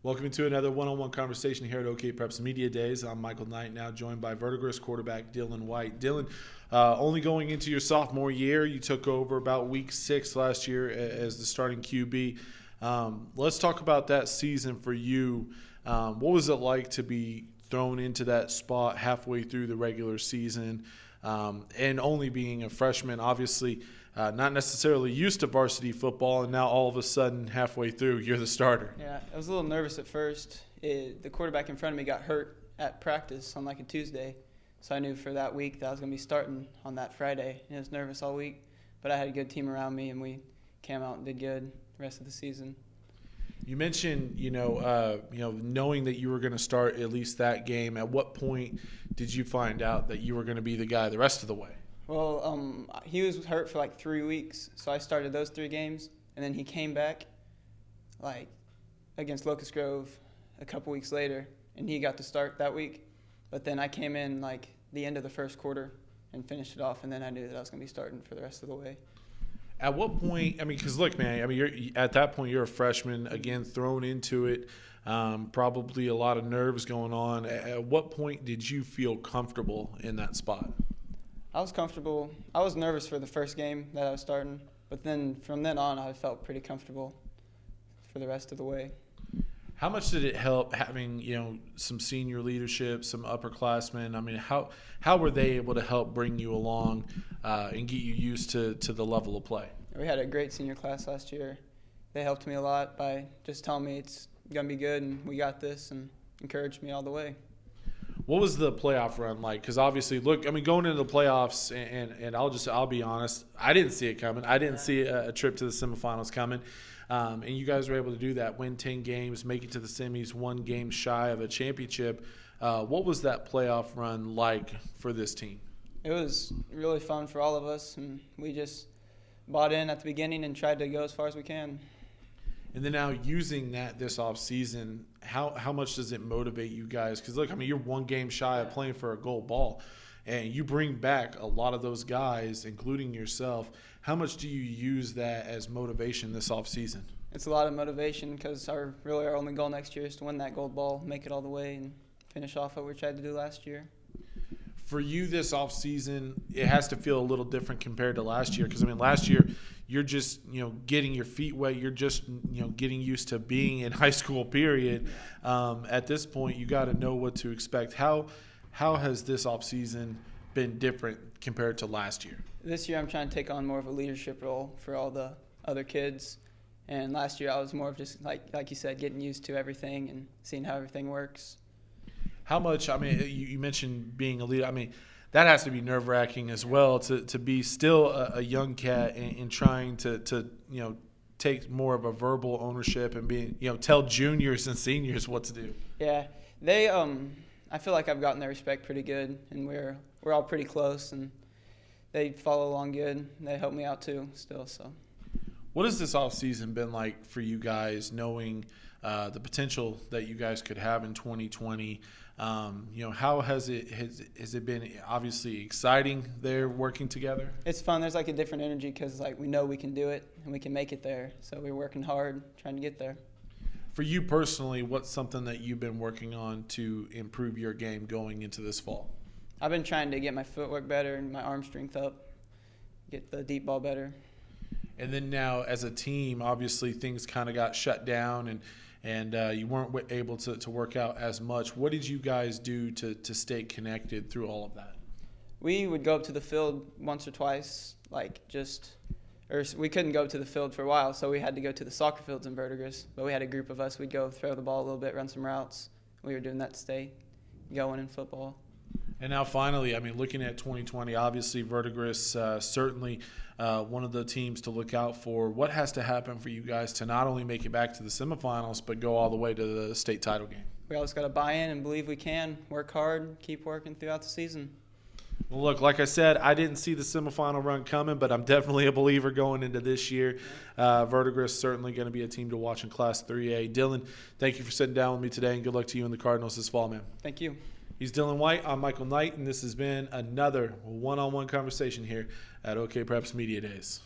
Welcome to another one-on-one conversation here at OKPreps Media Days. I'm Michael Knight, now joined by Verdigris quarterback Dylan White. Dylan, only going into your sophomore year, you took over about week 6 last year as the starting QB. Let's talk about that season for you. What was it like to be thrown into that spot halfway through the regular season and only being a freshman, obviously not necessarily used to varsity football, and now all of a sudden halfway through you're the starter? Yeah, I was a little nervous at first. The quarterback in front of me got hurt at practice on like a Tuesday, so I knew for that week that I was going to be starting on that Friday. And I was nervous all week, but I had a good team around me, and we came out and did good the rest of the season. You mentioned, knowing that you were going to start at least that game. At what point did you find out that you were going to be the guy the rest of the way? Well, he was hurt for like 3 weeks, so I started those 3 games, and then he came back, like, against Locust Grove a couple weeks later, and he got to start that week. But then I came in, like, the end of the first quarter and finished it off, and then I knew that I was going to be starting for the rest of the way. At what point, because look, man, you're at that point, you're a freshman, again, thrown into it, probably a lot of nerves going on. At what point did you feel comfortable in that spot? I was comfortable. I was nervous for the first game that I was starting, but then from then on, I felt pretty comfortable for the rest of the way. How much did it help having, some senior leadership, some upperclassmen? I mean, how were they able to help bring you along and get you used to the level of play? We had a great senior class last year. They helped me a lot by just telling me it's going to be good and we got this, and encouraged me all the way. What was the playoff run like? Because obviously, look, going into the playoffs, and I'll be honest, I didn't see it coming. I didn't see a trip to the semifinals coming. And you guys were able to do that, win 10 games, make it to the semis, 1 game shy of a championship. What was that playoff run like for this team? It was really fun for all of us, and we just bought in at the beginning and tried to go as far as we can. And then now using that this offseason, how much does it motivate you guys? Because, look, you're 1 game shy of playing for a gold ball, and you bring back a lot of those guys, including yourself. How much do you use that as motivation this offseason? It's a lot of motivation because our only goal next year is to win that gold ball, make it all the way, and finish off what we tried to do last year. For you this offseason, it has to feel a little different compared to last year because, last year you're just, getting your feet wet. You're just, getting used to being in high school, period. At this point, you got to know what to expect. How has this offseason been different compared to last year? This year I'm trying to take on more of a leadership role for all the other kids. And last year I was more of just, like you said, getting used to everything and seeing how everything works. How much, you mentioned being a leader. That has to be nerve-wracking as well to be still a young cat and trying to take more of a verbal ownership and being, tell juniors and seniors what to do. Yeah, they I feel like I've gotten their respect pretty good, and we're all pretty close, and they follow along good. They help me out too still. So, what has this offseason been like for you guys, knowing the potential that you guys could have in 2020? How has it been? Obviously exciting there working together. It's fun. There's like a different energy because we know we can do it and we can make it there. So we're working hard trying to get there. For you personally, what's something that you've been working on to improve your game going into this fall? I've been trying to get my footwork better and my arm strength up, get the deep ball better. And then now as a team, obviously things kind of got shut down and you weren't able to work out as much. What did you guys do to stay connected through all of that? We would go up to the field once or twice, we couldn't go to the field for a while, so we had to go to the soccer fields in Verdigris. But we had a group of us. We'd go throw the ball a little bit, run some routes. We were doing that to stay going in football. And now finally, looking at 2020, obviously Verdigris certainly one of the teams to look out for. What has to happen for you guys to not only make it back to the semifinals, but go all the way to the state title game? We always got to buy in and believe we can, work hard, keep working throughout the season. Well, look, like I said, I didn't see the semifinal run coming, but I'm definitely a believer going into this year. Verdigris certainly going to be a team to watch in Class 3A. Dylan, thank you for sitting down with me today, and good luck to you and the Cardinals this fall, man. Thank you. He's Dylan White. I'm Michael Knight, and this has been another one-on-one conversation here at OKPreps Media Days.